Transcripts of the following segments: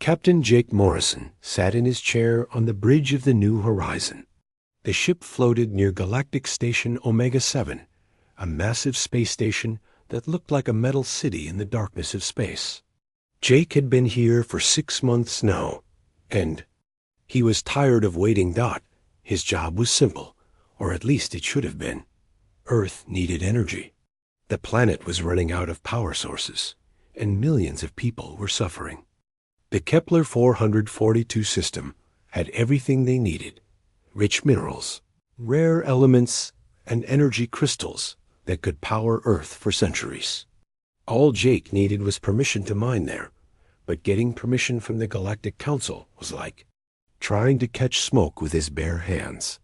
Captain Jake Morrison sat in his chair on the bridge of the New Horizon. The ship floated near Galactic Station Omega-7, a massive space station that looked like a metal city in the darkness of space. Jake had been here for 6 months now, and he was tired of waiting. His job was simple, or at least it should have been. Earth needed energy. The planet was running out of power sources, and millions of people were suffering. The Kepler 442 system had everything they needed: rich minerals, rare elements, and energy crystals that could power Earth for centuries. All Jake needed was permission to mine there, but getting permission from the Galactic Council was like trying to catch smoke with his bare hands.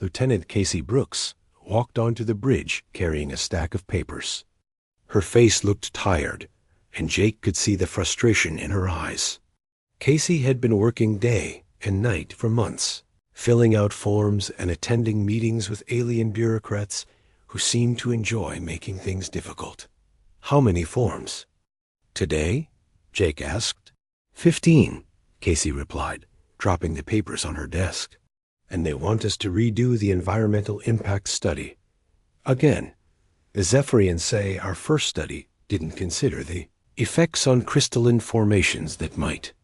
Lieutenant Casey Brooks walked onto the bridge carrying a stack of papers. Her face looked tired, and Jake could see the frustration in her eyes. Casey had been working day and night for months, filling out forms and attending meetings with alien bureaucrats who seemed to enjoy making things difficult. "How many forms?" "Today?" Jake asked. 15, Casey replied, dropping the papers on her desk. "And they want us to redo the environmental impact study. Again, the Zephyrians say our first study didn't consider the effects on crystalline formations that might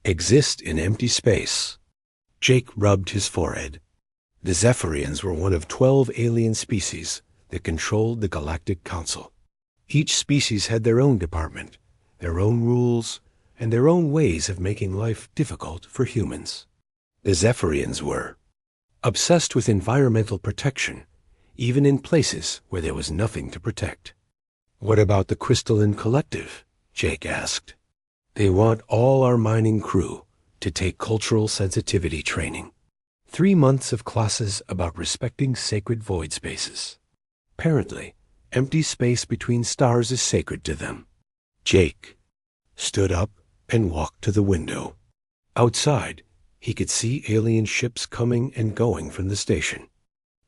exist in empty space." Jake rubbed his forehead. The Zephyrians were one of 12 alien species that controlled the Galactic Council. Each species had their own department, their own rules, and their own ways of making life difficult for humans. The Zephyrians were obsessed with environmental protection, even in places where there was nothing to protect. "What about the Crystalline Collective?" Jake asked. "They want all our mining crew to take cultural sensitivity training. 3 months of classes about respecting sacred void spaces. Apparently, empty space between stars is sacred to them." Jake stood up and walked to the window. Outside, he could see alien ships coming and going from the station.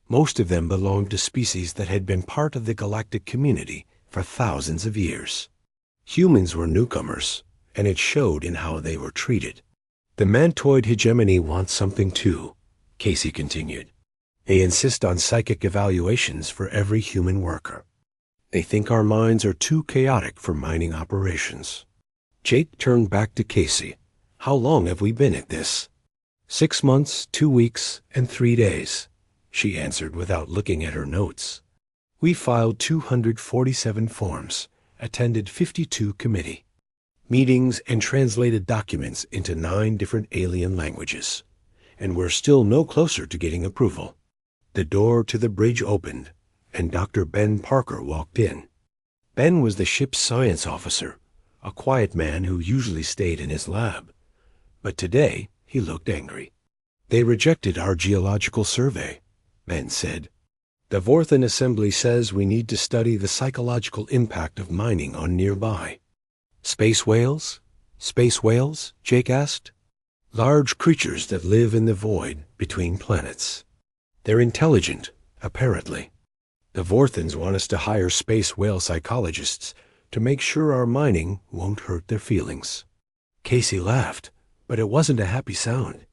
Most of them belonged to species that had been part of the galactic community for thousands of years. Humans were newcomers, and it showed in how they were treated. "The Mantoid hegemony wants something too," Casey continued. "They insist on psychic evaluations for every human worker. They think our minds are too chaotic for mining operations." Jake turned back to Casey. "How long have we been at this?" 6 months, 2 weeks, and 3 days, she answered without looking at her notes. "We filed 247 forms, attended 52 committee meetings, and translated documents into 9 different alien languages, and we're still no closer to getting approval." The door to the bridge opened, and Dr. Ben Parker walked in. Ben was the ship's science officer, a quiet man who usually stayed in his lab. But today he looked angry. "They rejected our geological survey," Ben said. "The Vorthan Assembly says we need to study the psychological impact of mining on nearby." "Space whales? Space whales?" Jake asked. "Large creatures that live in the void between planets. They're intelligent, apparently. The Vorthans want us to hire space whale psychologists to make sure our mining won't hurt their feelings." Casey laughed, but it wasn't a happy sound.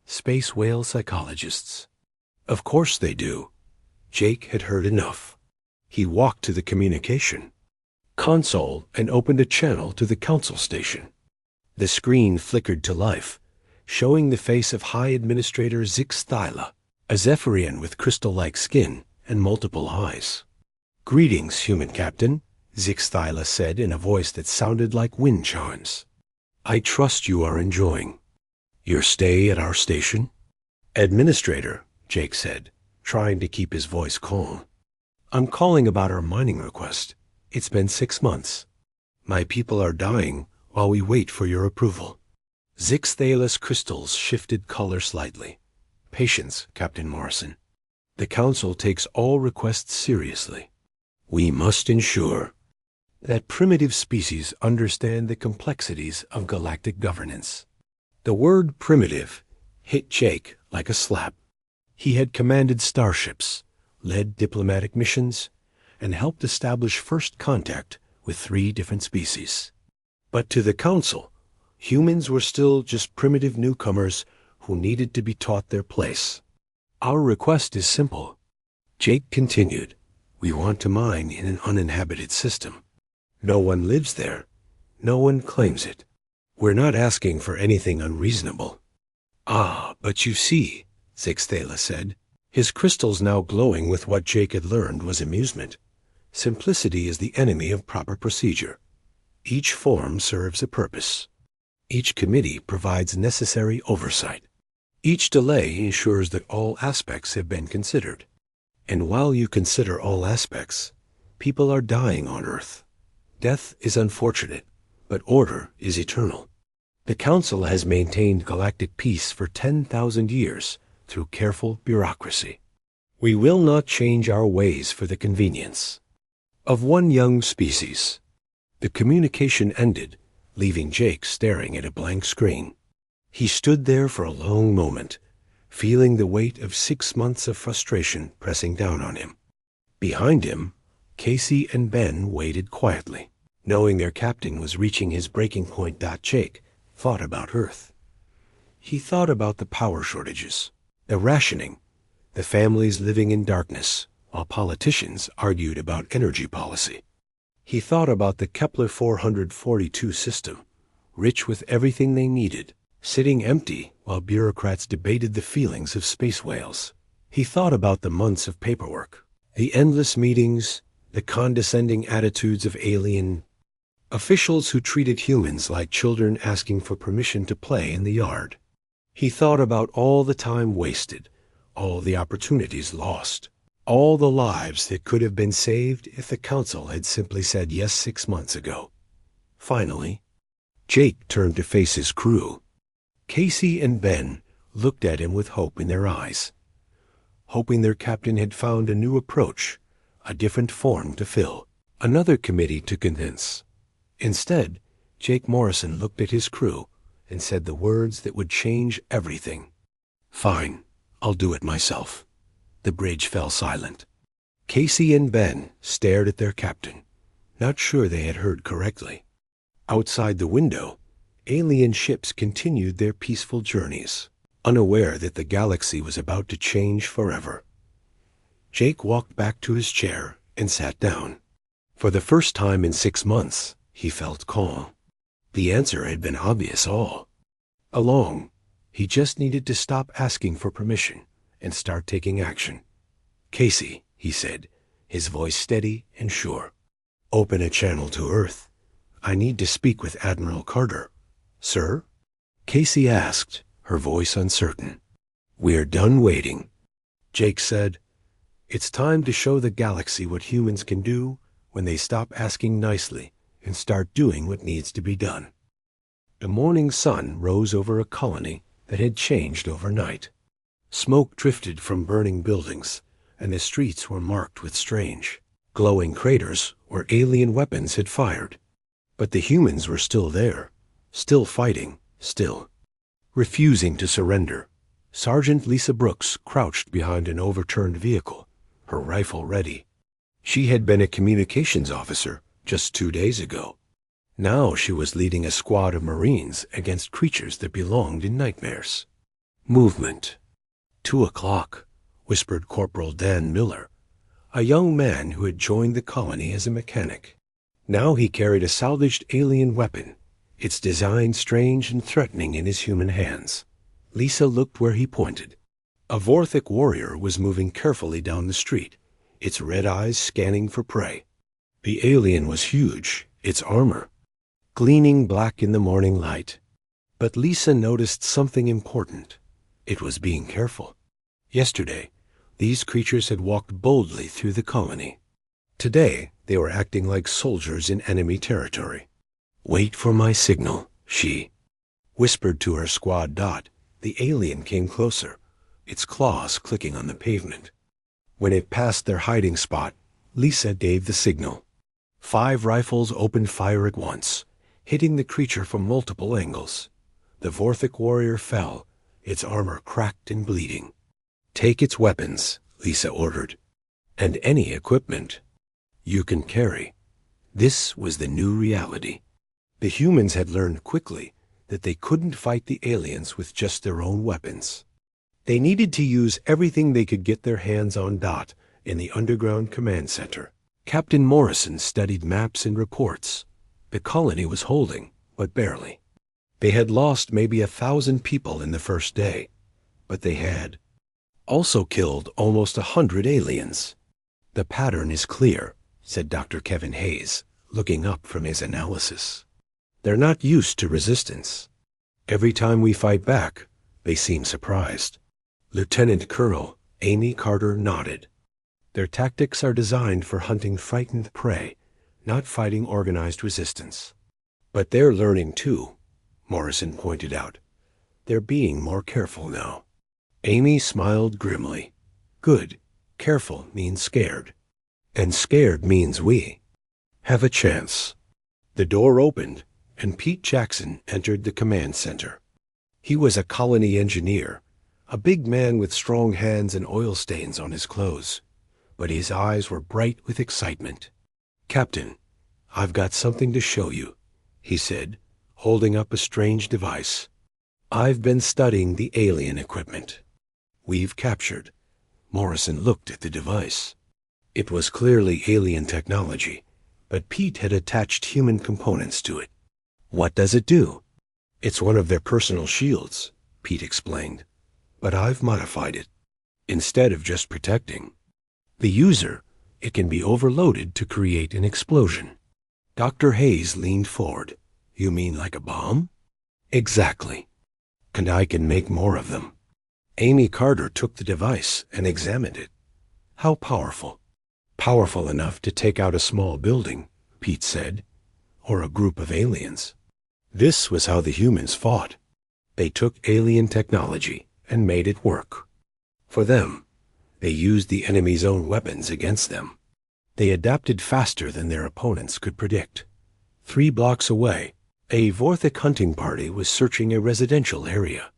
Space whale psychologists. Of course they do. Jake had heard enough. He walked to the communication console and opened a channel to the council station. The screen flickered to life, showing the face of High Administrator Zix Thyla, a Zephyrian with crystal-like skin and multiple eyes. "Greetings, human captain," Zix Thyla said in a voice that sounded like wind chimes. "I trust you are enjoying your stay at our station." "Administrator," Jake said, trying to keep his voice calm, "I'm calling about our mining request. It's been 6 months. My people are dying while we wait for your approval." Zix Thyla's crystals shifted color slightly. "Patience, Captain Morrison. The Council takes all requests seriously. We must ensure that primitive species understand the complexities of galactic governance." The word primitive hit Jake like a slap. He had commanded starships, led diplomatic missions, and helped establish first contact with 3 different species. But to the Council, Humans were still just primitive newcomers who needed to be taught their place. Our request is simple. Jake continued. We want to mine in an uninhabited system. No one lives there. No one claims it. We're not asking for anything unreasonable. Ah, but you see, Zixthala said. His crystals now glowing with what Jake had learned was amusement. Simplicity is the enemy of proper procedure. Each form serves a purpose. Each committee provides necessary oversight. Each delay ensures that all aspects have been considered. And while you consider all aspects, people are dying on Earth. Death is unfortunate, but order is eternal. The Council has maintained galactic peace for 10,000 years through careful bureaucracy. We will not change our ways for the convenience of one young species. The communication ended, leaving Jake staring at a blank screen. He stood there for a long moment, feeling the weight of 6 months of frustration pressing down on him. Behind him, Casey and Ben waited quietly, knowing their captain was reaching his breaking point. Jake thought about Earth. He thought about the power shortages, the rationing, the families living in darkness, while politicians argued about energy policy. He thought about the Kepler 442 system, rich with everything they needed, sitting empty while bureaucrats debated the feelings of space whales. He thought about the months of paperwork, the endless meetings, the condescending attitudes of alien officials who treated humans like children asking for permission to play in the yard. He thought about all the time wasted, all the opportunities lost, all the lives that could have been saved if the Council had simply said yes 6 months ago. Finally, Jake turned to face his crew. Casey and Ben looked at him with hope in their eyes, hoping their captain had found a new approach, a different form to fill, another committee to convince. Instead, Jake Morrison looked at his crew and said the words that would change everything. Fine, I'll do it myself. The bridge fell silent. Casey and Ben stared at their captain, not sure they had heard correctly. Outside the window, alien ships continued their peaceful journeys, unaware that the galaxy was about to change forever. Jake walked back to his chair and sat down. For the first time in 6 months, he felt calm. The answer had been obvious all along. He just needed to stop asking for permission and start taking action. Casey, he said, his voice steady and sure. Open a channel to Earth. I need to speak with Admiral Carter. Sir? Casey asked, her voice uncertain. We're done waiting. Jake said, it's time to show the galaxy what humans can do when they stop asking nicely and start doing what needs to be done. The morning sun rose over a colony that had changed overnight. Smoke drifted from burning buildings, and the streets were marked with strange, glowing craters where alien weapons had fired. But the humans were still there, still fighting, still refusing to surrender. Sergeant Lisa Brooks crouched behind an overturned vehicle, her rifle ready. She had been a communications officer just 2 days ago. Now she was leading a squad of Marines against creatures that belonged in nightmares. Movement. 2 o'clock, whispered Corporal Dan Miller, a young man who had joined the colony as a mechanic. Now he carried a salvaged alien weapon, its design strange and threatening in his human hands. Lisa looked where he pointed. A Vorthic warrior was moving carefully down the street, its red eyes scanning for prey. The alien was huge, its armor gleaming black in the morning light. But Lisa noticed something important. It was being careful. Yesterday, these creatures had walked boldly through the colony. Today, they were acting like soldiers in enemy territory. Wait for my signal, she whispered to her squad. The alien came closer, its claws clicking on the pavement. When it passed their hiding spot, Lisa gave the signal. 5 rifles opened fire at once, hitting the creature from multiple angles. The Vorthic warrior fell, its armor cracked and bleeding. Take its weapons, Lisa ordered, and any equipment you can carry. This was the new reality. The humans had learned quickly that they couldn't fight the aliens with just their own weapons. They needed to use everything they could get their hands on. In the underground command center, Captain Morrison studied maps and reports. The colony was holding, but barely. They had lost maybe 1,000 people in the first day, but they had also killed almost 100 aliens. "The pattern is clear," said Dr. Kevin Hayes, looking up from his analysis. "They're not used to resistance. Every time we fight back, they seem surprised." Lieutenant Colonel Amy Carter nodded. "Their tactics are designed for hunting frightened prey, not fighting organized resistance." "But they're learning too," Morrison pointed out. "They're being more careful now." Amy smiled grimly. "Good. Careful means scared. And scared means we have a chance." The door opened, and Pete Jackson entered the command center. He was a colony engineer, a big man with strong hands and oil stains on his clothes, but his eyes were bright with excitement. "Captain, I've got something to show you," he said, holding up a strange device. "I've been studying the alien equipment we've captured." Morrison looked at the device. It was clearly alien technology, but Pete had attached human components to it. "What does it do?" "It's one of their personal shields," Pete explained, "but I've modified it. Instead of just protecting the user, it can be overloaded to create an explosion." Dr. Hayes leaned forward. "You mean like a bomb?" "Exactly. And I can make more of them." Amy Carter took the device and examined it. "How powerful?" "Powerful enough to take out a small building," Pete said, "or a group of aliens." This was how the humans fought. They took alien technology and made it work. For them, they used the enemy's own weapons against them. They adapted faster than their opponents could predict. 3 blocks away, a Vorthic hunting party was searching a residential area.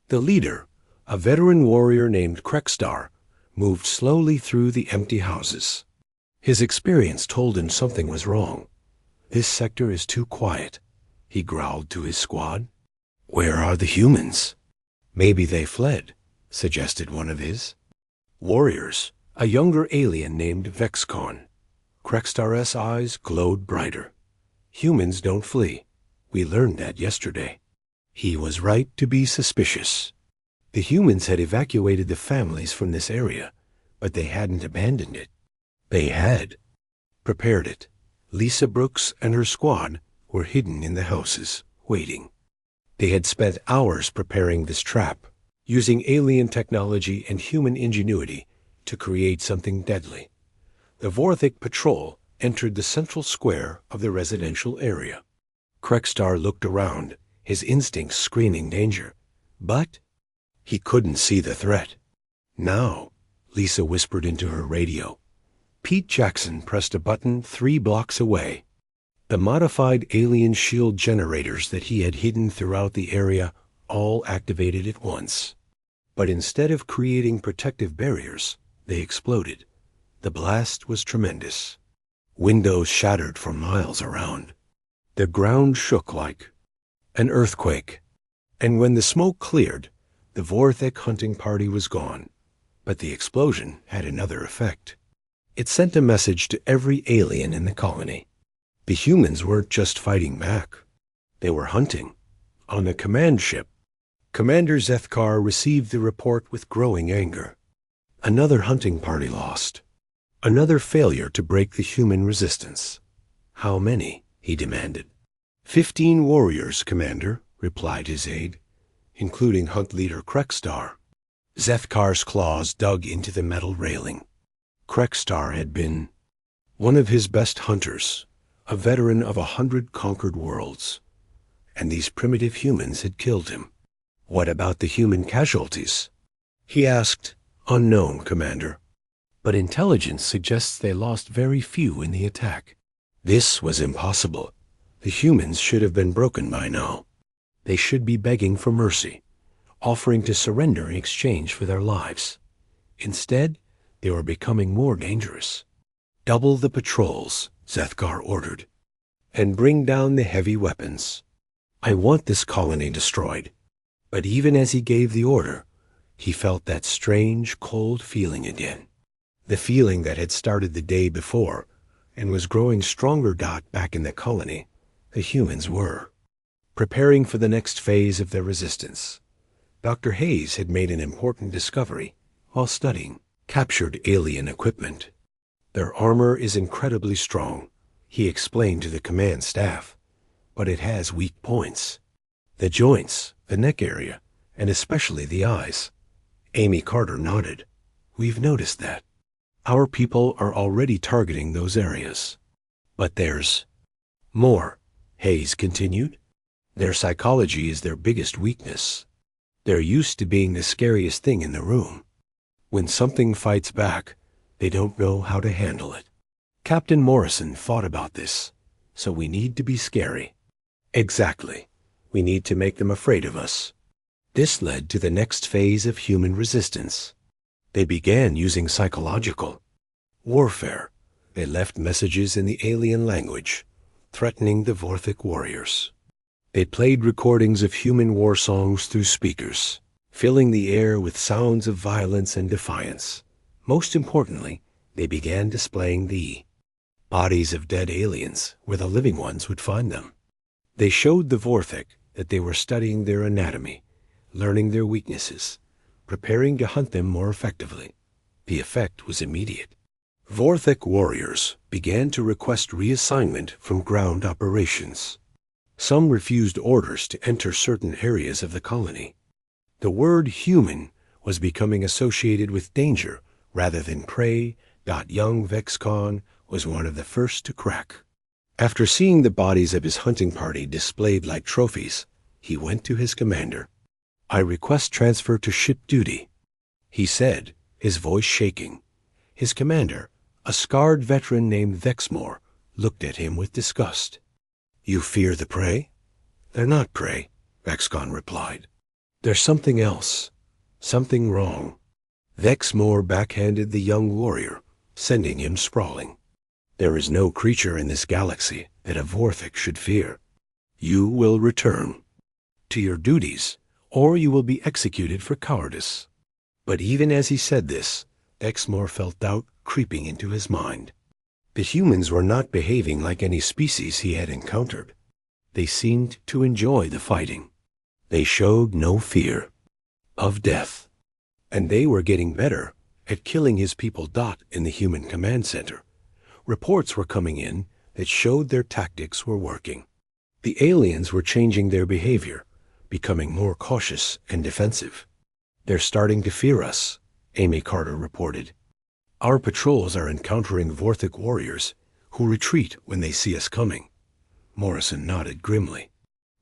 The leader, a veteran warrior named Krekstar, moved slowly through the empty houses. His experience told him something was wrong. "This sector is too quiet," he growled to his squad. "Where are the humans?" "Maybe they fled," suggested one of his warriors, a younger alien named Vexcon. Krekstar's eyes glowed brighter. "Humans don't flee. We learned that yesterday." He was right to be suspicious. The humans had evacuated the families from this area, but they hadn't abandoned it. They had prepared it. Lisa Brooks and her squad were hidden in the houses, waiting. They had spent hours preparing this trap, using alien technology and human ingenuity to create something deadly. The Vorthic patrol entered the central square of the residential area. Krekstar looked around, his instincts screening danger, but he couldn't see the threat. "Now," Lisa whispered into her radio. Pete Jackson pressed a button 3 blocks away. The modified alien shield generators that he had hidden throughout the area all activated at once. But instead of creating protective barriers, they exploded. The blast was tremendous. Windows shattered for miles around. The ground shook like an earthquake. And when the smoke cleared, the Vorthic hunting party was gone. But the explosion had another effect. It sent a message to every alien in the colony. The humans weren't just fighting back. They were hunting. On the command ship, Commander Zethkar received the report with growing anger. Another hunting party lost. Another failure to break the human resistance. "How many?" he demanded. 15 warriors, Commander," replied his aide, "including hunt leader Krekstar." Zethkar's claws dug into the metal railing. Krekstar had been one of his best hunters, a veteran of 100 conquered worlds. And these primitive humans had killed him. "What about the human casualties?" he asked. "Unknown, Commander. But intelligence suggests they lost very few in the attack." This was impossible. The humans should have been broken by now. They should be begging for mercy, offering to surrender in exchange for their lives. Instead, they were becoming more dangerous. "Double the patrols," Zethkar ordered, "and bring down the heavy weapons." I want this colony destroyed. But even as he gave the order, he felt that strange, cold feeling again. The feeling that had started the day before and was growing stronger. Back in the colony, the humans were preparing for the next phase of their resistance. Dr. Hayes had made an important discovery while studying captured alien equipment. Their armor is incredibly strong, he explained to the command staff, but it has weak points. The joints, the neck area, and especially the eyes. Amy Carter nodded. We've noticed that. Our people are already targeting those areas. But there's more, Hayes continued. Their psychology is their biggest weakness. They're used to being the scariest thing in the room. When something fights back, they don't know how to handle it. Captain Morrison thought about this, so we need to be scary. Exactly. We need to make them afraid of us. This led to the next phase of human resistance. They began using psychological warfare. They left messages in the alien language, threatening the Vorthic warriors. They played recordings of human war songs through speakers, filling the air with sounds of violence and defiance. Most importantly, they began displaying the bodies of dead aliens where the living ones would find them. They showed the Vorthic that they were studying their anatomy, learning their weaknesses, preparing to hunt them more effectively. The effect was immediate. Vorthic warriors began to request reassignment from ground operations. Some refused orders to enter certain areas of the colony. The word human was becoming associated with danger rather than prey. Young Vexcon was one of the first to crack. After seeing the bodies of his hunting party displayed like trophies, he went to his commander. I request transfer to ship duty, he said, his voice shaking. His commander, a scarred veteran named Vexmore, looked at him with disgust. You fear the prey? They're not prey, Vexcon replied. There's something else, something wrong. Vexmore backhanded the young warrior, sending him sprawling. There is no creature in this galaxy that a Vorthic should fear. You will return to your duties, or you will be executed for cowardice. But even as he said this, Vexmore felt doubt creeping into his mind. The humans were not behaving like any species he had encountered. They seemed to enjoy the fighting. They showed no fear of death. And they were getting better at killing his people. In the human command center, reports were coming in that showed their tactics were working. The aliens were changing their behavior, becoming more cautious and defensive. They're starting to fear us, Amy Carter reported. Our patrols are encountering Vorthic warriors who retreat when they see us coming. Morrison nodded grimly.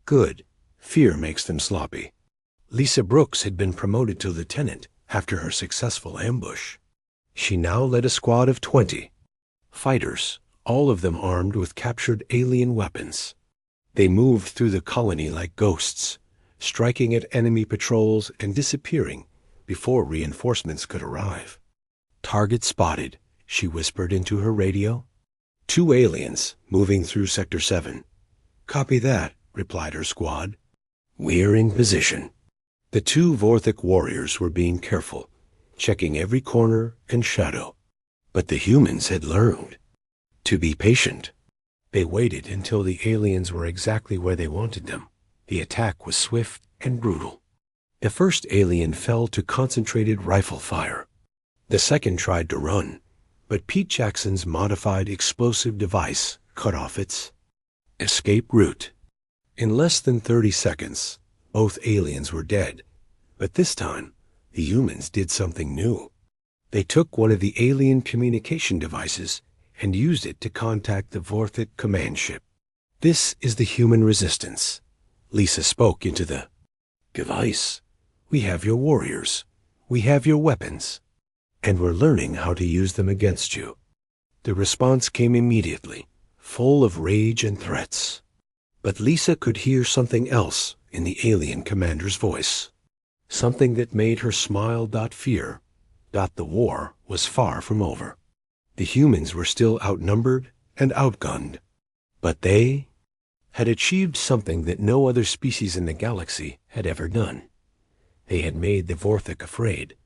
Good. Fear makes them sloppy. Lisa Brooks had been promoted to lieutenant after her successful ambush. She now led a squad of 20 fighters, all of them armed with captured alien weapons. They moved through the colony like ghosts, striking at enemy patrols and disappearing before reinforcements could arrive. Target spotted, she whispered into her radio. 2 aliens moving through Sector 7. Copy that, replied her squad. We're in position. The 2 Vorthic warriors were being careful, checking every corner and shadow. But the humans had learned to be patient. They waited until the aliens were exactly where they wanted them. The attack was swift and brutal. The first alien fell to concentrated rifle fire. The second tried to run, but Pete Jackson's modified explosive device cut off its escape route. In less than 30 seconds, both aliens were dead. But this time, the humans did something new. They took one of the alien communication devices and used it to contact the Vorthic command ship. This is the human resistance. Lisa spoke into the device. We have your warriors. We have your weapons. And we're learning how to use them against you. The response came immediately, full of rage and threats. But Lisa could hear something else in the alien commander's voice. Something that made her smile. Fear. The war was far from over. The humans were still outnumbered and outgunned. But they had achieved something that no other species in the galaxy had ever done. They had made the Vorthik afraid,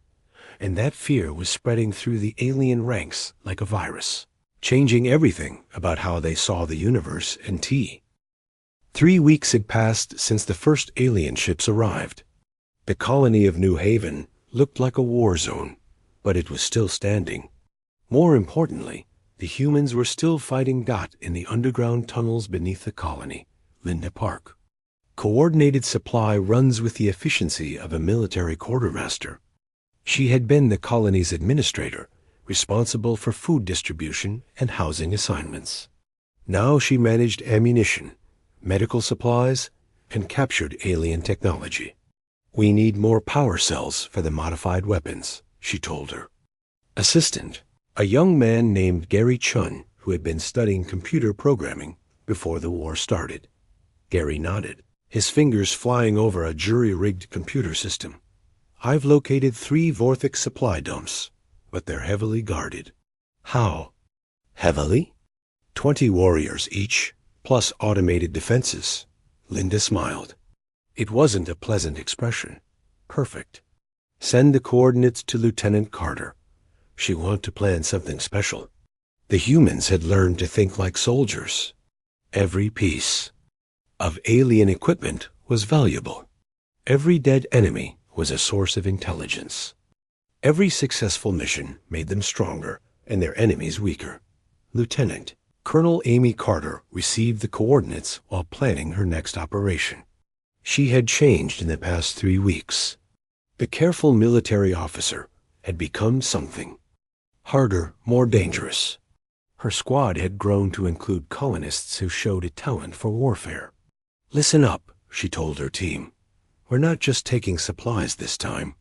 and that fear was spreading through the alien ranks like a virus, changing everything about how they saw the universe and T. 3 weeks had passed since the first alien ships arrived. The colony of New Haven looked like a war zone, but it was still standing. More importantly, the humans were still fighting Dot in the underground tunnels beneath the colony, Linda Park. Coordinated supply runs with the efficiency of a military quartermaster. She had been the colony's administrator, responsible for food distribution and housing assignments. Now she managed ammunition, medical supplies, and captured alien technology. "We need more power cells for the modified weapons," she told her assistant, a young man named Gary Chun, who had been studying computer programming before the war started. Gary nodded, his fingers flying over a jury-rigged computer system. "I've located 3 Vorthik supply dumps, but they're heavily guarded." "How?" "Heavily?" 20 warriors each, plus automated defenses. Linda smiled. It wasn't a pleasant expression. "Perfect. Send the coordinates to Lieutenant Carter. She wants to plan something special." The humans had learned to think like soldiers. Every piece of alien equipment was valuable. Every dead enemy was a source of intelligence. Every successful mission made them stronger and their enemies weaker. Lieutenant Colonel Amy Carter received the coordinates while planning her next operation. She had changed in the past 3 weeks. The careful military officer had become something. Harder, more dangerous. Her squad had grown to include colonists who showed a talent for warfare. "Listen up," she told her team. "We're not just taking supplies this time.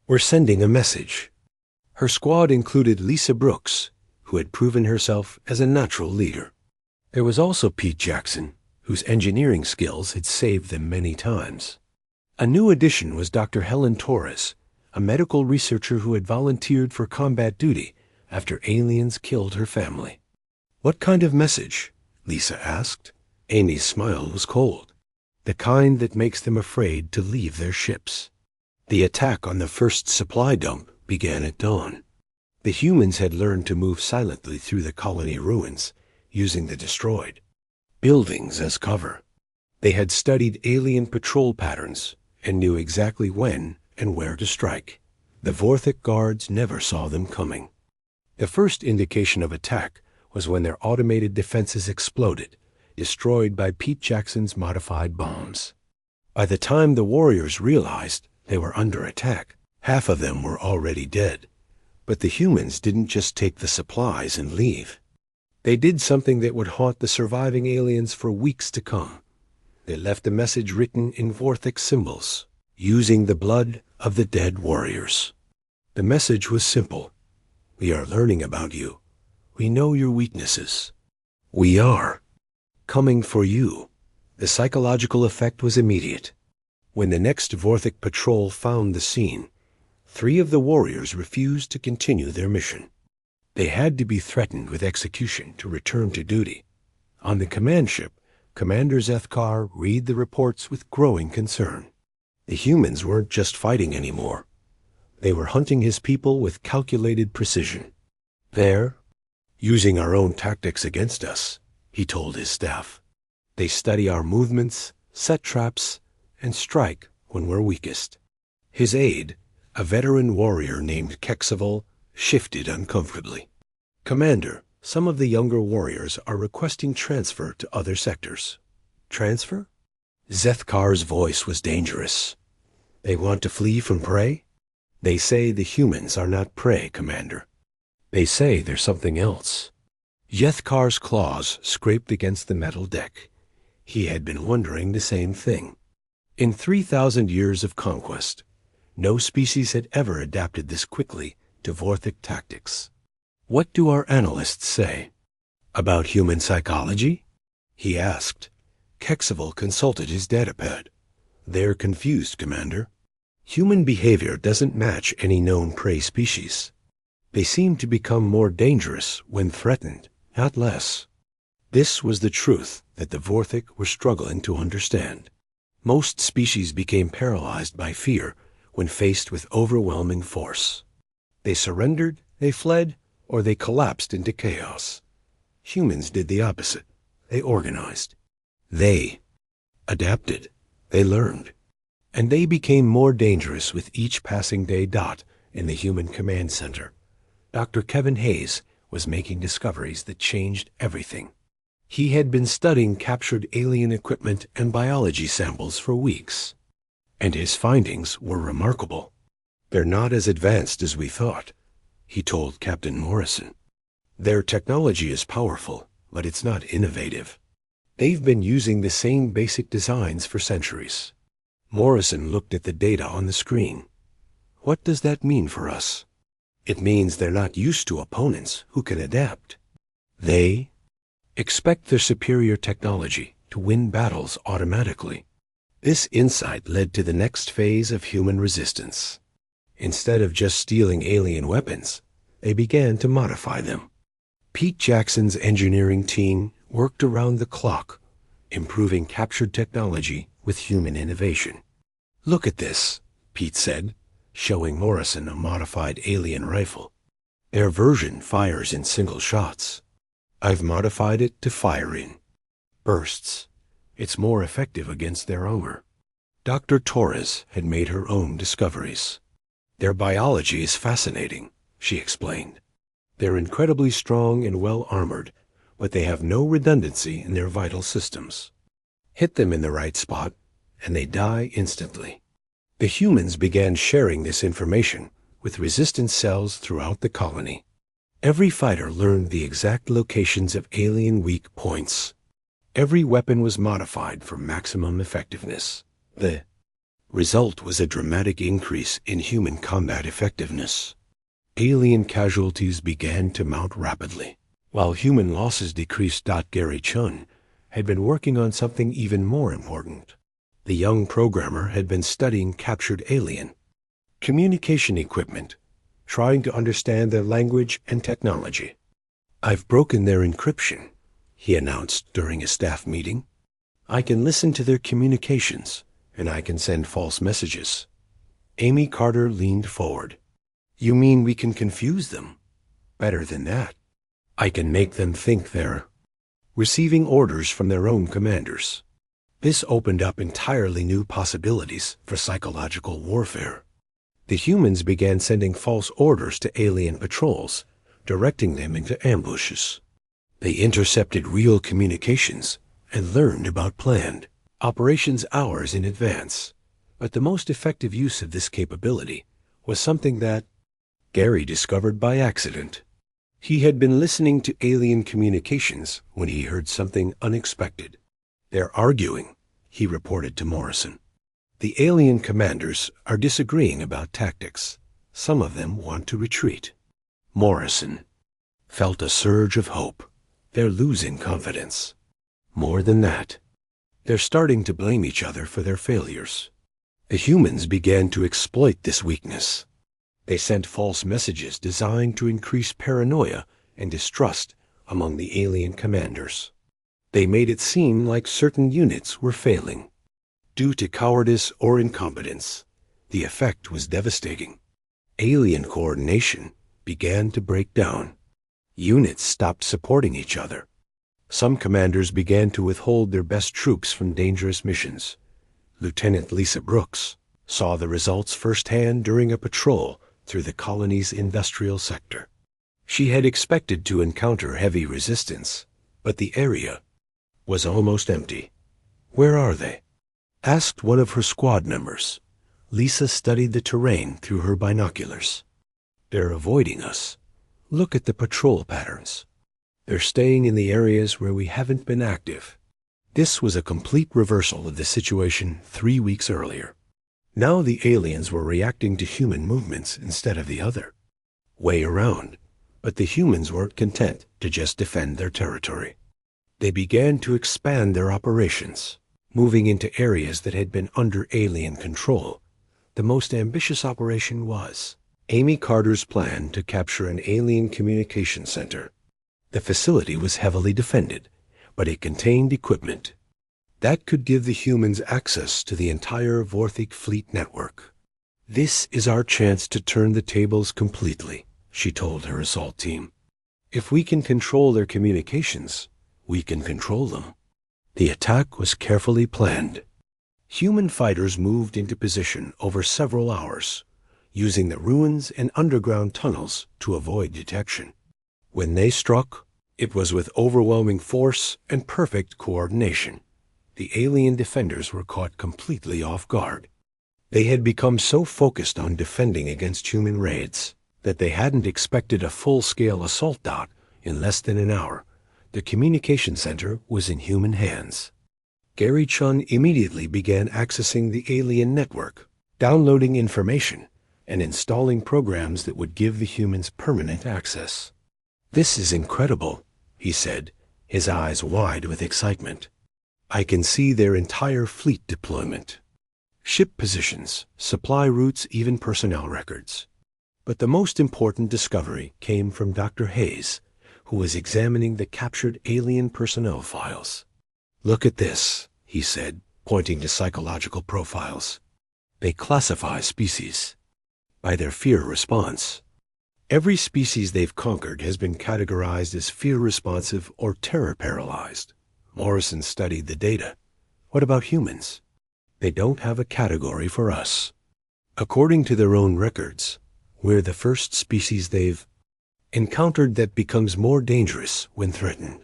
We're sending a message." Her squad included Lisa Brooks, who had proven herself as a natural leader. There was also Pete Jackson, whose engineering skills had saved them many times. A new addition was Dr. Helen Torres, a medical researcher who had volunteered for combat duty after aliens killed her family. "What kind of message?" Lisa asked. Amy's smile was cold, the kind that makes them afraid to leave their ships. The attack on the first supply dump began at dawn. The humans had learned to move silently through the colony ruins, using the destroyed buildings as cover. They had studied alien patrol patterns and knew exactly when and where to strike. The Vorthik guards never saw them coming. The first indication of attack was when their automated defenses exploded, destroyed by Pete Jackson's modified bombs. By the time the warriors realized they were under attack, half of them were already dead. But the humans didn't just take the supplies and leave. They did something that would haunt the surviving aliens for weeks to come. They left a message written in Vorthik symbols, using the blood of the dead warriors. The message was simple. "We are learning about you. We know your weaknesses. We are coming for you." The psychological effect was immediate. When the next Vorthik patrol found the scene, 3 of the warriors refused to continue their mission. They had to be threatened with execution to return to duty. On the command ship, Commander Zethkar read the reports with growing concern. The humans weren't just fighting anymore. They were hunting his people with calculated precision. "They're using our own tactics against us," he told his staff. "They study our movements, set traps, and strike when we're weakest." His aide, a veteran warrior named Kexival, shifted uncomfortably. "Commander, some of the younger warriors are requesting transfer to other sectors." "Transfer?" Zethkar's voice was dangerous. "They want to flee from prey?" "They say the humans are not prey, Commander. They say there's something else." Zethkar's claws scraped against the metal deck. He had been wondering the same thing. In 3,000 years of conquest, no species had ever adapted this quickly to Vorthik tactics. "What do our analysts say?" "About human psychology?" he asked. Kexival consulted his datapad. "They're confused, Commander. Human behavior doesn't match any known prey species. They seem to become more dangerous when threatened, not less." This was the truth that the Vorthik were struggling to understand. Most species became paralyzed by fear when faced with overwhelming force. They surrendered, they fled, or they collapsed into chaos. Humans did the opposite. They organized. They adapted. They learned. And they became more dangerous with each passing day. In the Human Command Center, Dr. Kevin Hayes was making discoveries that changed everything. He had been studying captured alien equipment and biology samples for weeks, and his findings were remarkable. "They're not as advanced as we thought," he told Captain Morrison. "Their technology is powerful, but it's not innovative. They've been using the same basic designs for centuries." Morrison looked at the data on the screen. "What does that mean for us?" "It means they're not used to opponents who can adapt. They expect their superior technology to win battles automatically." This insight led to the next phase of human resistance. Instead of just stealing alien weapons, they began to modify them. Pete Jackson's engineering team worked around the clock, improving captured technology with human innovation. "Look at this," Pete said, showing Morrison a modified alien rifle. "Their version fires in single shots. I've modified it to fire in bursts. It's more effective against their armor." Dr. Torres had made her own discoveries. "Their biology is fascinating," she explained. "They're incredibly strong and well-armored, but they have no redundancy in their vital systems. Hit them in the right spot, and they die instantly." The humans began sharing this information with resistance cells throughout the colony. Every fighter learned the exact locations of alien weak points. Every weapon was modified for maximum effectiveness. The result was a dramatic increase in human combat effectiveness. Alien casualties began to mount rapidly, while human losses decreased. Gary Chun had been working on something even more important. The young programmer had been studying captured alien communication equipment, trying to understand their language and technology. "I've broken their encryption," he announced during a staff meeting. "I can listen to their communications, and I can send false messages." Amy Carter leaned forward. "You mean we can confuse them?" "Better than that. I can make them think they're receiving orders from their own commanders." This opened up entirely new possibilities for psychological warfare. The humans began sending false orders to alien patrols, directing them into ambushes. They intercepted real communications and learned about planned operations hours in advance. But the most effective use of this capability was something that Gary discovered by accident. He had been listening to alien communications when he heard something unexpected. "They're arguing," he reported to Morrison. "The alien commanders are disagreeing about tactics. Some of them want to retreat." Morrison felt a surge of hope. They're losing confidence. More than that, they're starting to blame each other for their failures. The humans began to exploit this weakness. They sent false messages designed to increase paranoia and distrust among the alien commanders. They made it seem like certain units were failing. Due to cowardice or incompetence, the effect was devastating. Alien coordination began to break down. Units stopped supporting each other. Some commanders began to withhold their best troops from dangerous missions. Lieutenant Lisa Brooks saw the results firsthand during a patrol through the colony's industrial sector. She had expected to encounter heavy resistance, but the area was almost empty. "Where are they?" asked one of her squad members. Lisa studied the terrain through her binoculars. "They're avoiding us. Look at the patrol patterns. They're staying in the areas where we haven't been active." This was a complete reversal of the situation 3 weeks earlier. Now the aliens were reacting to human movements instead of the other way around. But the humans weren't content to just defend their territory. They began to expand their operations, moving into areas that had been under alien control. The most ambitious operation was Amy Carter's plan to capture an alien communication center. The facility was heavily defended, but it contained equipment that could give the humans access to the entire Vorthic fleet network. "This is our chance to turn the tables completely," she told her assault team. "If we can control their communications, we can control them." The attack was carefully planned. Human fighters moved into position over several hours, using the ruins and underground tunnels to avoid detection. When they struck, it was with overwhelming force and perfect coordination. The alien defenders were caught completely off guard. They had become so focused on defending against human raids that they hadn't expected a full-scale assault dot in less than an hour. The communication center was in human hands. Gary Chun immediately began accessing the alien network, downloading information, and installing programs that would give the humans permanent access. "This is incredible," he said, his eyes wide with excitement. "I can see their entire fleet deployment. Ship positions, supply routes, even personnel records." But the most important discovery came from Dr. Hayes, who was examining the captured alien personnel files. "Look at this," he said, pointing to psychological profiles. "They classify species by their fear response. Every species they've conquered has been categorized as fear-responsive or terror-paralyzed." Morrison studied the data. "What about humans? They don't have a category for us. According to their own records, we're the first species they've encountered that becomes more dangerous when threatened."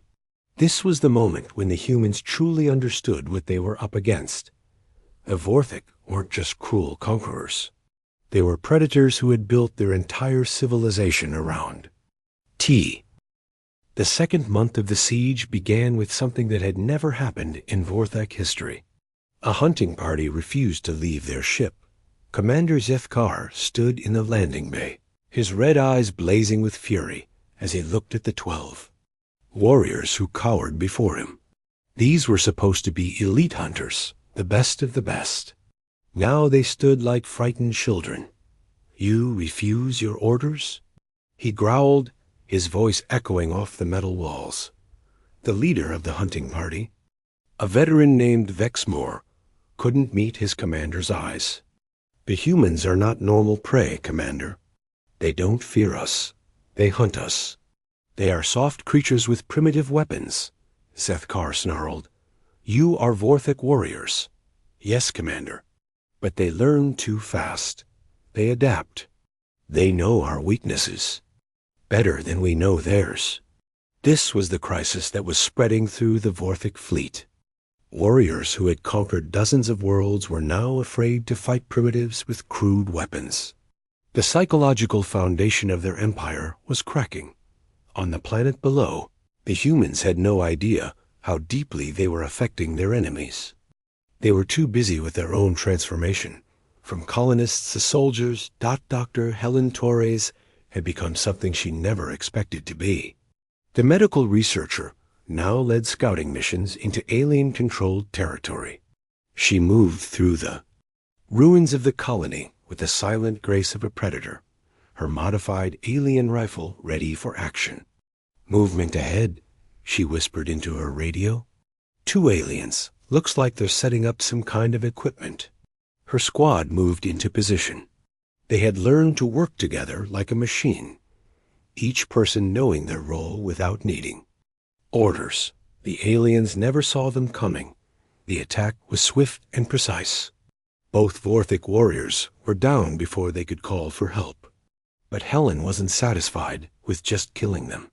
This was the moment when the humans truly understood what they were up against. The Vorthic weren't just cruel conquerors. They were predators who had built their entire civilization around tea. The second month of the siege began with something that had never happened in Vorthic history. A hunting party refused to leave their ship. Commander Zethkar stood in the landing bay, his red eyes blazing with fury as he looked at the 12 warriors who cowered before him. These were supposed to be elite hunters, the best of the best. Now they stood like frightened children. "You refuse your orders?" he growled, his voice echoing off the metal walls. The leader of the hunting party, a veteran named Vexmore, couldn't meet his commander's eyes. "The humans are not normal prey, Commander. They don't fear us. They hunt us. They are soft creatures with primitive weapons," Zethkar snarled. "You are Vorthic warriors." "Yes, Commander. But they learn too fast. They adapt. They know our weaknesses better than we know theirs." This was the crisis that was spreading through the Vorthic fleet. Warriors who had conquered dozens of worlds were now afraid to fight primitives with crude weapons. The psychological foundation of their empire was cracking. On the planet below, the humans had no idea how deeply they were affecting their enemies. They were too busy with their own transformation. From colonists to soldiers, Dr. Helen Torres had become something she never expected to be. The medical researcher now led scouting missions into alien-controlled territory. She moved through the ruins of the colony with the silent grace of a predator, her modified alien rifle ready for action. "Movement ahead," she whispered into her radio. "Two aliens. Looks like they're setting up some kind of equipment." Her squad moved into position. They had learned to work together like a machine, each person knowing their role without needing orders. The aliens never saw them coming. The attack was swift and precise. Both Vorthic warriors were down before they could call for help. But Helen wasn't satisfied with just killing them.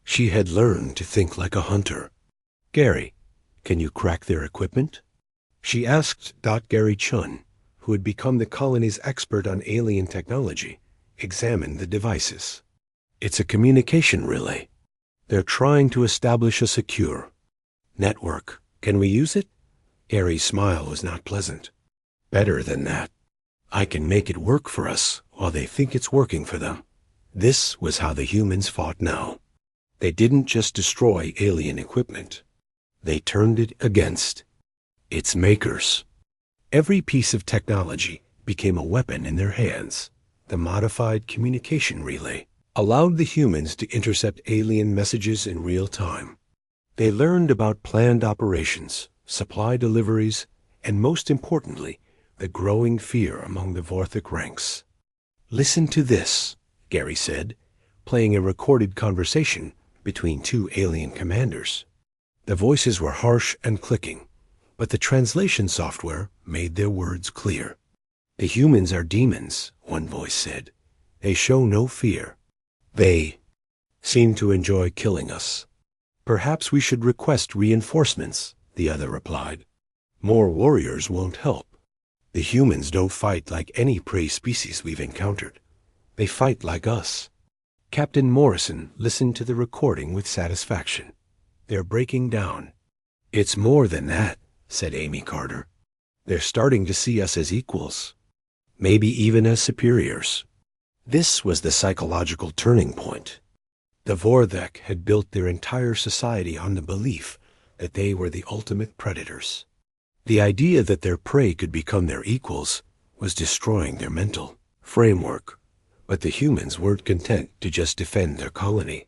She had learned to think like a hunter. "Gary, can you crack their equipment?" She asked Gary Chun, who had become the colony's expert on alien technology, examine the devices. "It's a communication relay. They're trying to establish a secure network. Can we use it?" Gary's smile was not pleasant. "Better than that. I can make it work for us while they think it's working for them." This was how the humans fought now. They didn't just destroy alien equipment. They turned it against its makers. Every piece of technology became a weapon in their hands. The modified communication relay allowed the humans to intercept alien messages in real time. They learned about planned operations, supply deliveries, and most importantly, the growing fear among the Vorthik ranks. "Listen to this," Gary said, playing a recorded conversation between two alien commanders. The voices were harsh and clicking, but the translation software made their words clear. "The humans are demons," one voice said. "They show no fear. They seem to enjoy killing us." "Perhaps we should request reinforcements," the other replied. "More warriors won't help. The humans don't fight like any prey species we've encountered. They fight like us." Captain Morrison listened to the recording with satisfaction. "They're breaking down." "It's more than that," said Amy Carter. "They're starting to see us as equals, maybe even as superiors." This was the psychological turning point. The Vorthek had built their entire society on the belief that they were the ultimate predators. The idea that their prey could become their equals was destroying their mental framework. But the humans weren't content to just defend their colony.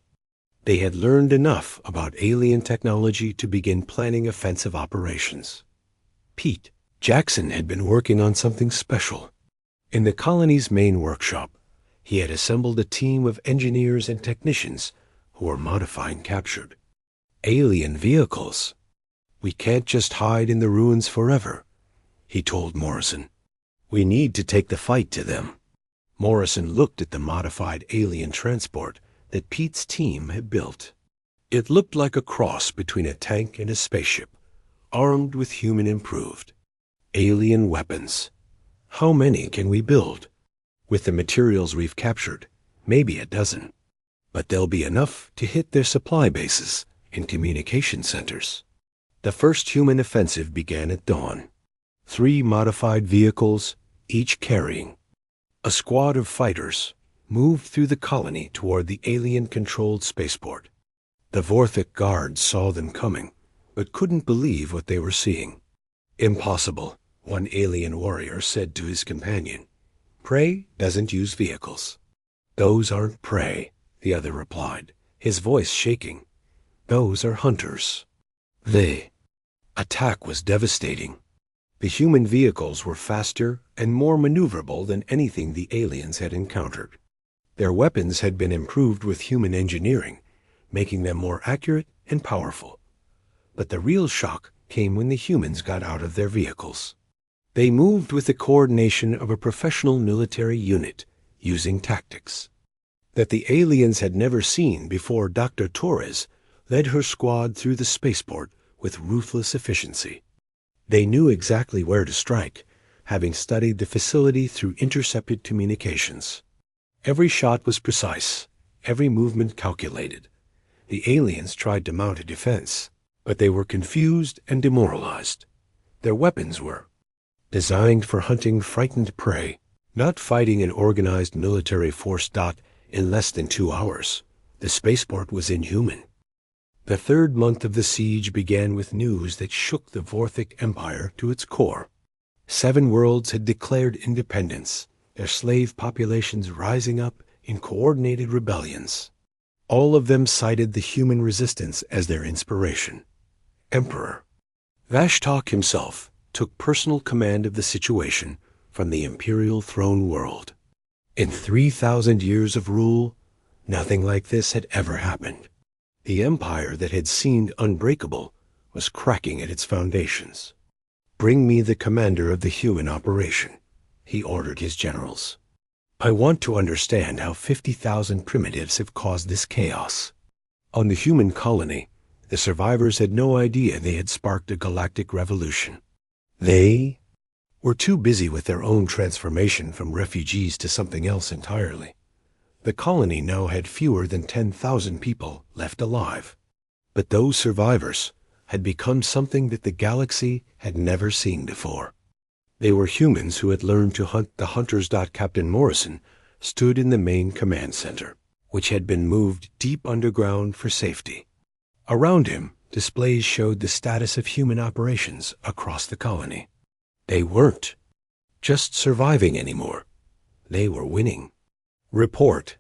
They had learned enough about alien technology to begin planning offensive operations. Pete Jackson had been working on something special. In the colony's main workshop, he had assembled a team of engineers and technicians who were modifying captured alien vehicles. "We can't just hide in the ruins forever," he told Morrison. "We need to take the fight to them." Morrison looked at the modified alien transport that Pete's team had built. It looked like a cross between a tank and a spaceship, armed with human improved alien weapons. "How many can we build?" "With the materials we've captured, maybe a dozen. But there'll be enough to hit their supply bases and communication centers." The first human offensive began at dawn. 3 modified vehicles, each carrying a squad of fighters, moved through the colony toward the alien-controlled spaceport. The Vorthik guards saw them coming, but couldn't believe what they were seeing. "Impossible," one alien warrior said to his companion. "Prey doesn't use vehicles." "Those aren't prey," the other replied, his voice shaking. "Those are hunters." The attack was devastating. The human vehicles were faster and more maneuverable than anything the aliens had encountered. Their weapons had been improved with human engineering, making them more accurate and powerful. But the real shock came when the humans got out of their vehicles. They moved with the coordination of a professional military unit, using tactics that the aliens had never seen before. Dr. Torres led her squad through the spaceport with ruthless efficiency. They knew exactly where to strike, having studied the facility through intercepted communications. Every shot was precise, every movement calculated. The aliens tried to mount a defense, but they were confused and demoralized. Their weapons were designed for hunting frightened prey, not fighting an organized military force. In less than 2 hours, the spaceport was inhuman. The 3rd month of the siege began with news that shook the Vorthik Empire to its core. 7 worlds had declared independence, their slave populations rising up in coordinated rebellions. All of them cited the human resistance as their inspiration. Emperor Vashtok himself took personal command of the situation from the imperial throne world. In 3,000 years of rule, nothing like this had ever happened. The empire that had seemed unbreakable was cracking at its foundations. "Bring me the commander of the human operation," he ordered his generals. "I want to understand how 50,000 primitives have caused this chaos." On the human colony, the survivors had no idea they had sparked a galactic revolution. They were too busy with their own transformation from refugees to something else entirely. The colony now had fewer than 10,000 people left alive. But those survivors had become something that the galaxy had never seen before. They were humans who had learned to hunt the hunters. Captain Morrison stood in the main command center, which had been moved deep underground for safety. Around him, displays showed the status of human operations across the colony. They weren't just surviving anymore. They were winning. "Report,"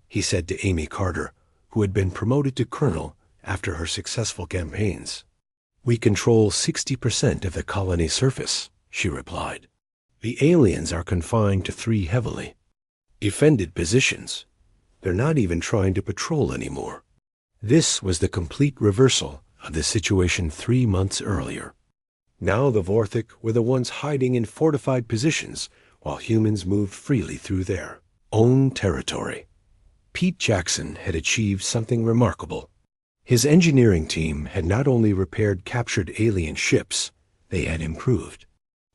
he said to Amy Carter, who had been promoted to colonel after her successful campaigns. "We control 60% of the colony's surface," she replied. "The aliens are confined to 3 heavily defended positions. They're not even trying to patrol anymore." This was the complete reversal of the situation 3 months earlier. Now the Vorthik were the ones hiding in fortified positions while humans moved freely through their own territory. Pete Jackson had achieved something remarkable. His engineering team had not only repaired captured alien ships, they had improved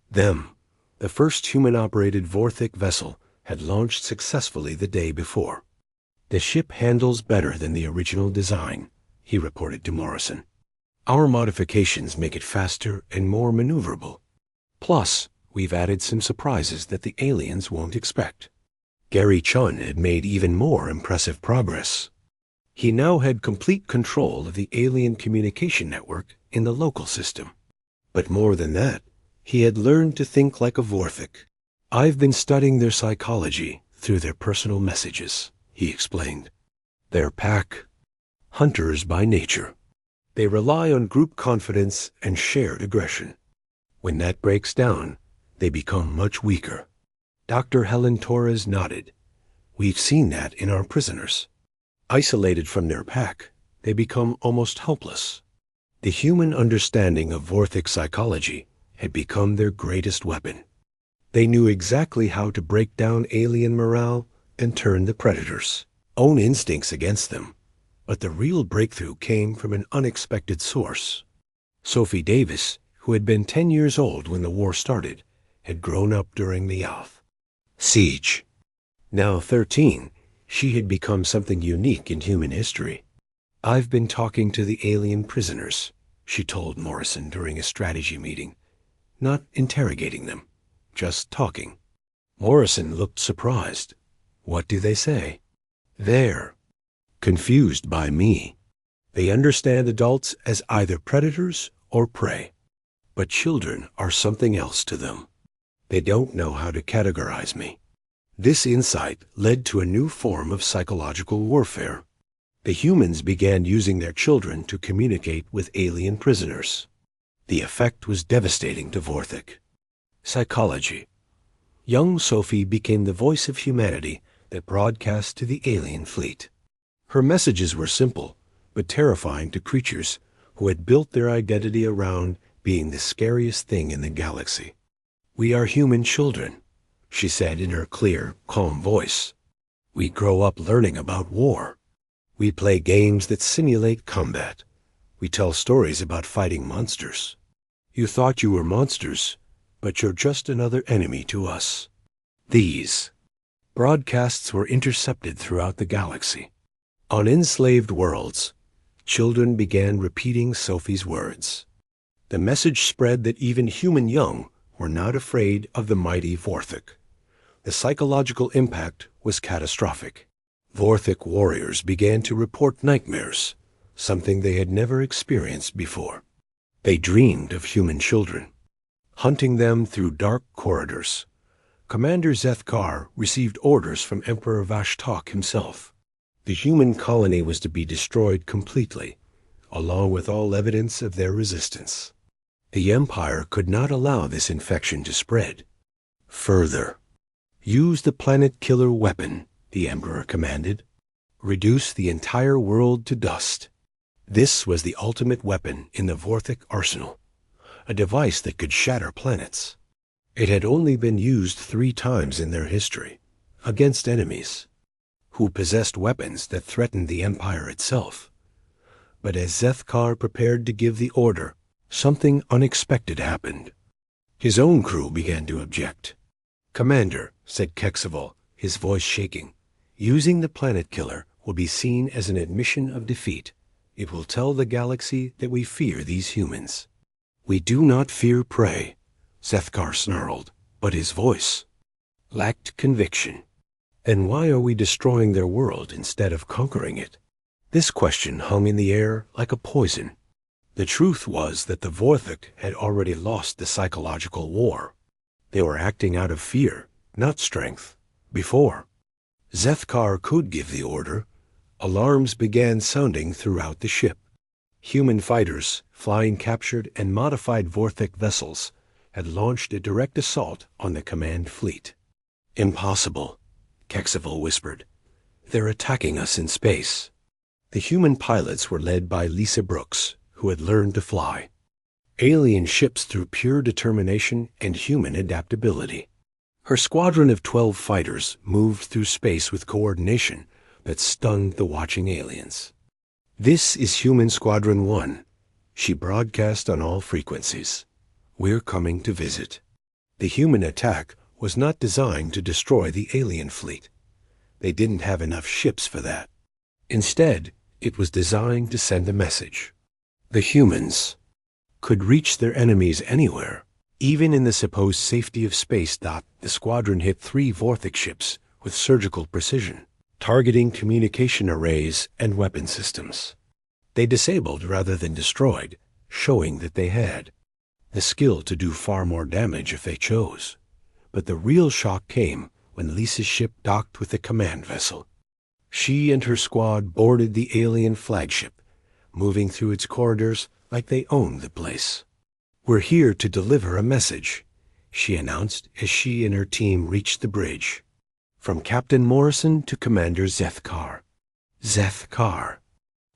them. The first human-operated Vorthik vessel had launched successfully the day before. "The ship handles better than the original design," he reported to Morrison. "Our modifications make it faster and more maneuverable. Plus, we've added some surprises that the aliens won't expect." Gary Chun had made even more impressive progress. He now had complete control of the alien communication network in the local system. But more than that, he had learned to think like a Vorthik. "I've been studying their psychology through their personal messages," he explained. "They're pack hunters by nature. They rely on group confidence and shared aggression. When that breaks down, they become much weaker." Dr. Helen Torres nodded. "We've seen that in our prisoners. Isolated from their pack, they become almost helpless." The human understanding of Vorthik psychology had become their greatest weapon. They knew exactly how to break down alien morale and turn the Predators' own instincts against them. But the real breakthrough came from an unexpected source. Sophie Davis, who had been 10 years old when the war started, had grown up during the Alf siege. Now 13, she had become something unique in human history. "I've been talking to the alien prisoners," she told Morrison during a strategy meeting. "Not interrogating them, just talking." Morrison looked surprised. "What do they say?" "They're confused by me. They understand adults as either predators or prey. But children are something else to them. They don't know how to categorize me." This insight led to a new form of psychological warfare. The humans began using their children to communicate with alien prisoners. The effect was devastating to Vorthik. Psychology. Young Sophie became the voice of humanity that broadcast to the alien fleet. Her messages were simple, but terrifying to creatures who had built their identity around being the scariest thing in the galaxy. "We are human children," she said in her clear, calm voice. "We grow up learning about war. We play games that simulate combat. We tell stories about fighting monsters. You thought you were monsters, but you're just another enemy to us." These broadcasts were intercepted throughout the galaxy. On enslaved worlds, children began repeating Sophie's words. The message spread that even human young were not afraid of the mighty Vorthik. The psychological impact was catastrophic. Vorthik warriors began to report nightmares, something they had never experienced before. They dreamed of human children, hunting them through dark corridors. Commander Zethkar received orders from Emperor Vashtok himself. The human colony was to be destroyed completely, along with all evidence of their resistance. The Empire could not allow this infection to spread further. "Use the planet-killer weapon," the Emperor commanded. "Reduce the entire world to dust." This was the ultimate weapon in the Vorthik arsenal, a device that could shatter planets. It had only been used 3 times in their history, against enemies who possessed weapons that threatened the Empire itself. But as Zethkar prepared to give the order, something unexpected happened. His own crew began to object. "Commander," said Keksevol, his voice shaking, "using the planet killer will be seen as an admission of defeat. It will tell the galaxy that we fear these humans." "We do not fear prey," Zethkar snarled, but his voice lacked conviction. "Then why are we destroying their world instead of conquering it?" This question hung in the air like a poison. The truth was that the Vorthik had already lost the psychological war. They were acting out of fear, not strength, before. Zethkar could give the order. Alarms began sounding throughout the ship. Human fighters, flying captured and modified Vorthik vessels, had launched a direct assault on the command fleet. "Impossible," Kexival whispered. "They're attacking us in space." The human pilots were led by Lisa Brooks, who had learned to fly. Alien ships through pure determination and human adaptability. Her squadron of 12 fighters moved through space with coordination that stunned the watching aliens. "This is Human Squadron 1. She broadcast on all frequencies. We're coming to visit." The human attack was not designed to destroy the alien fleet. They didn't have enough ships for that. Instead, it was designed to send a message. The humans could reach their enemies anywhere. Even in the supposed safety of space. The squadron hit 3 Vorthik ships with surgical precision, targeting communication arrays and weapon systems. They disabled rather than destroyed, showing that they had the skill to do far more damage if they chose. But the real shock came when Lisa's ship docked with the command vessel. She and her squad boarded the alien flagship, moving through its corridors like they owned the place. "We're here to deliver a message," she announced as she and her team reached the bridge. From Captain Morrison to Commander Zethkar. Zethkar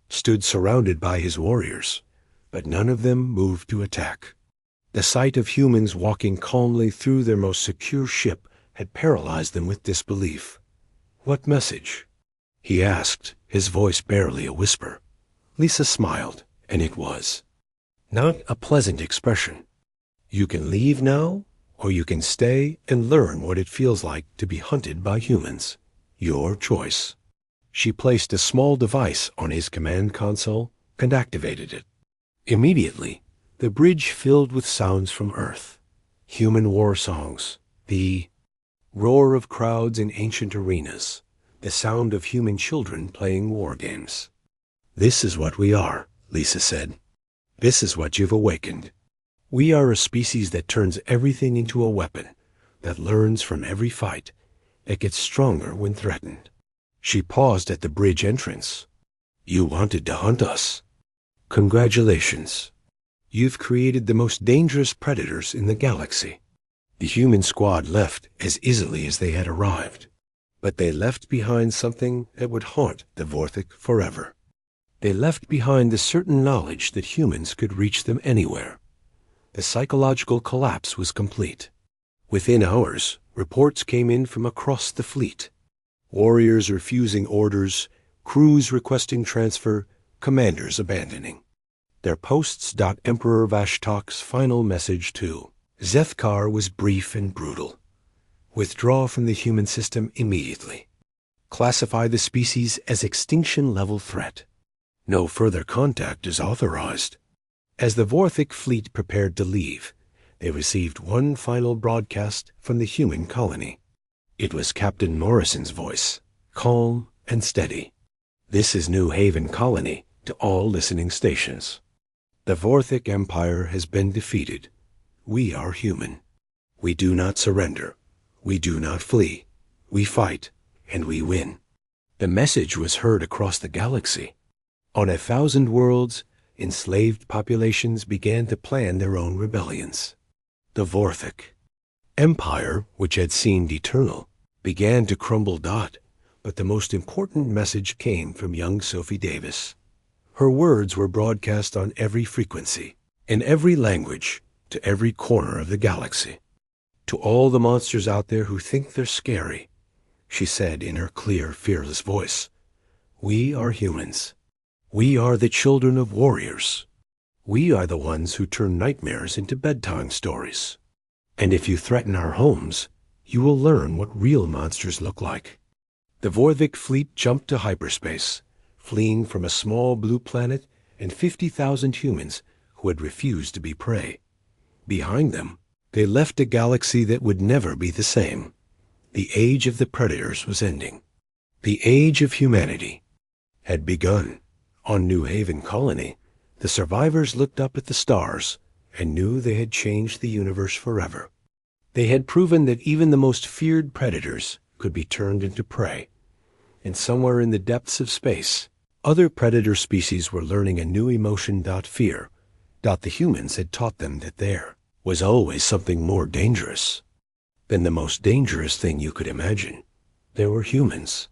stood surrounded by his warriors, but none of them moved to attack. The sight of humans walking calmly through their most secure ship had paralyzed them with disbelief. "What message?" he asked, his voice barely a whisper. Lisa smiled, and it was not a pleasant expression. "You can leave now, or you can stay and learn what it feels like to be hunted by humans. Your choice." She placed a small device on his command console and activated it. Immediately, the bridge filled with sounds from Earth. Human war songs, the roar of crowds in ancient arenas, the sound of human children playing war games. "This is what we are," Lisa said. "This is what you've awakened. We are a species that turns everything into a weapon, that learns from every fight, that gets stronger when threatened." She paused at the bridge entrance. "You wanted to hunt us. Congratulations. You've created the most dangerous predators in the galaxy." The human squad left as easily as they had arrived, but they left behind something that would haunt the Vorthik forever. They left behind the certain knowledge that humans could reach them anywhere. The psychological collapse was complete. Within hours, reports came in from across the fleet. Warriors refusing orders, crews requesting transfer, commanders abandoning their posts. Emperor Vashtok's final message to Zethkar was brief and brutal. "Withdraw from the human system immediately. Classify the species as extinction-level threat. No further contact is authorized." As the Vorthik fleet prepared to leave, they received one final broadcast from the human colony. It was Captain Morrison's voice, calm and steady. "This is New Haven Colony to all listening stations. The Vorthik Empire has been defeated. We are human. We do not surrender. We do not flee. We fight, and we win." The message was heard across the galaxy. On 1,000 worlds, enslaved populations began to plan their own rebellions. The Vorthik Empire, which had seemed eternal, began to crumble. But the most important message came from young Sophie Davis. Her words were broadcast on every frequency, in every language, to every corner of the galaxy. "To all the monsters out there who think they're scary," she said in her clear, fearless voice, "we are humans. We are the children of warriors. We are the ones who turn nightmares into bedtime stories. And if you threaten our homes, you will learn what real monsters look like." The Vorthik fleet jumped to hyperspace, fleeing from a small blue planet and 50,000 humans who had refused to be prey. Behind them, they left a galaxy that would never be the same. The age of the predators was ending. The age of humanity had begun. On New Haven Colony, the survivors looked up at the stars and knew they had changed the universe forever. They had proven that even the most feared predators could be turned into prey. And somewhere in the depths of space, Other predator species were learning a new emotion, fear. The humans had taught them that there was always something more dangerous than the most dangerous thing you could imagine. There were humans.